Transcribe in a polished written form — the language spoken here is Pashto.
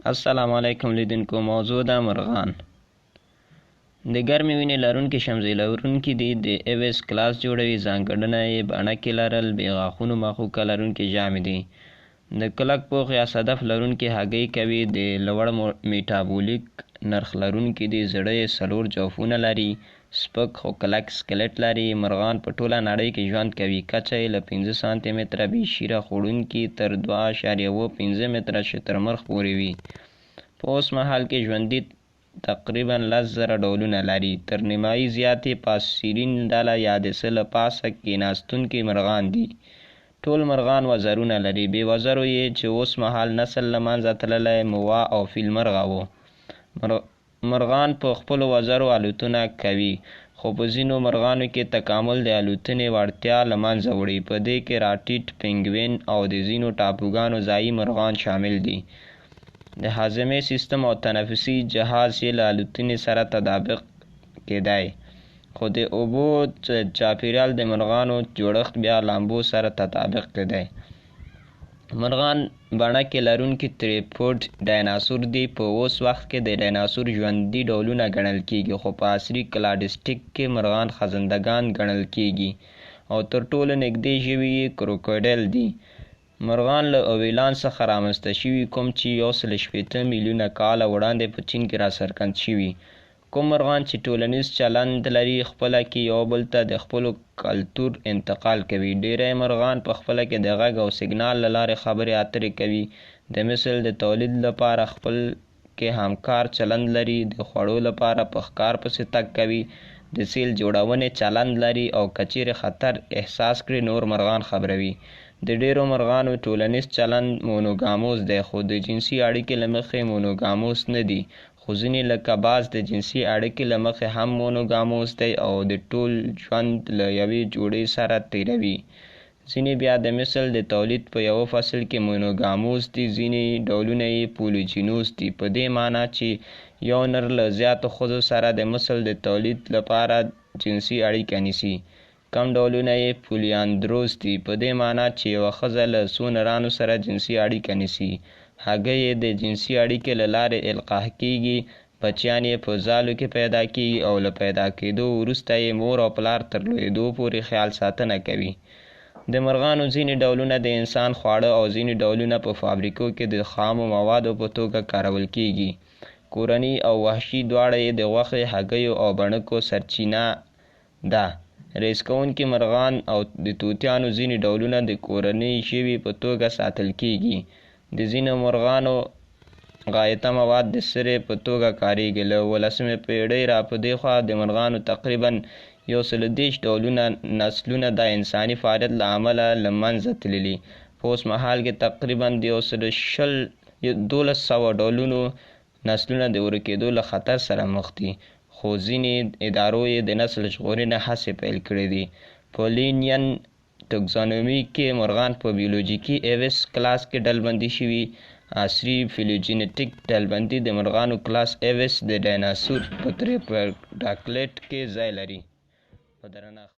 السلام علیکم لیدونکو. موضوع ده مرغان. د ګرمې وینې لرونکي شمزۍ لرونکي دي. د ایویس کلاس جوړوي. ځانګړنه یې بڼکې لرل، بې غاښونو مښوکه لرونکي ژامې دي. د کلک پوښ یا صدف لرونکي هګۍ کوي. د لوړ میټابولیک نرخ لرونکي دي. زړه یې 4 جوفونه لري. سپک خو کلک سکلټ لري. مرغان په ټوله نړۍ کې ژوند کوي. کچه یې له 5 سانتي متره بې شیره خوړونکي تر 2.15 متره شترمرغ پورې وي. په اوس مهال کې ژوندي تقریبا 10,000 ډولونه لري. تر نیمایي زیات یې پاسیرین ډله یا د څه له پاسه کېناستونکي مرغان دي. ټول مرغان وزرونه لري. بې وزرو یې چې اوس مهال نسل له منځه تللی موه او فیل مرغه و. مرغان په خپلو وزرو الوتنه کوي، خو په ځینو مرغانو کې تکامل د الوتنې وړتیا له منځه وړي. په دې کې راټیټ، پینګوین او د ځینو ټاپوګانو ځایي مرغان شامل دي. د هاضمې سیستم او تنفسي جهاز یې له الوتنې سره تطابق کېدی، خو د اوبو چاپیریال د مرغانو جوړښت بیا لامبو سره تطابق کېدی. مرغان بڼکې لرونکي تریپوډ ډایناسور دي. په اوس وخت کې د ډایناسور ژوندي ډولونه ګڼل کېږي، خو په عصري کلاډسټیک کې مرغان خزندګان ګڼل کېږي او تر ټولو نږدې ژوي یې کروکوډیل دي. مرغان له اویلان څخه رامنځته شوي، کوم چې 160 میلیونه کاله وړاندې په چین کې راڅرګند شوي. کوم مرغان چې ټولنیز چلند لري، خپله کې یو بل ته د خپلو کلتور انتقال کوي. ډیری مرغان په خپله کې د غږ او سیګنال له لارې خبرې اترې کوي. د مثل د تولید لپاره خپل کې همکار چلند لري. د خوړو لپاره په ښکار پسې تګ کوي. د سیل جوړونې چلند لري او که چیرې خطر احساس کړي نور مرغان خبروي. د ډیرو مرغانو ټولنیز چلند مونوګاموس دی، خو د جنسي اړیکې له مخې مونوګاموس نه دي. خو ځینې لکه باز د جنسي اړیکې له مخې هم مونوګاموس دی او د ټول ژوند له یوې جوړې سره تیروي. ځینې بیا د مثل د تولید په یوه فصل کې مونوګاموس دي. ځینې ډولونه یې پولیجینوس دي، په دې معنی چې یو نر له زیاتو ښځو سره د مثل د تولید لپاره جنسي اړیکه نیسي. کم ډولونه یې پولیاندروس دي، په دې معنی چې یوه ښځه له څو نرانو سره جنسي اړیکه نیسي. هګۍ یې د جنسي اړیکې له لارې القاح کېږي. بچیان یې په ځالو کې پیدا کېږي او له پیدا کېدو وروسته یې مور او پلار تر لویېدو پورې خیال ساتنه کوي. د مرغانو ځینې ډولونه د انسان خواړه او ځینې ډولونه په فابریکو کې د خامو موادو په توګه کارول کېږي. کورني او وحشي دواړه یې د غوښې، هګیو او بڼکو سرچینه ده. ریس کوونکي مرغان او د طوطیانو ځینې ډولونه د کورنۍ ژوي په توګه ساتل کېږي. د ځینو مرغانو غایطه مواد د سرې په توګه کارېږي. له 18مې پېړۍ را په دېخوا د مرغانو تقریبا 130 ډولونه نسلونه د انساني فعالیت له امله له منځه تللي. په اوس مهال کې تقریبا د 1200 ډولونو نسلونه د ورکېدو له خطر سره مخ دي، خو ځینې ادارو یې د نسل ژغورنې هڅې پیل کړې دي. په لینین ټکزانومي کې مرغان په بیولوژیکي ایویس کلاس کې ډلبندي شوي. عصري فیلوجینیټیک ډلبندي د مرغانو کلاس ایویس د ډایناسور په تریپوډاکلیټ کې ځای لري. په درنښت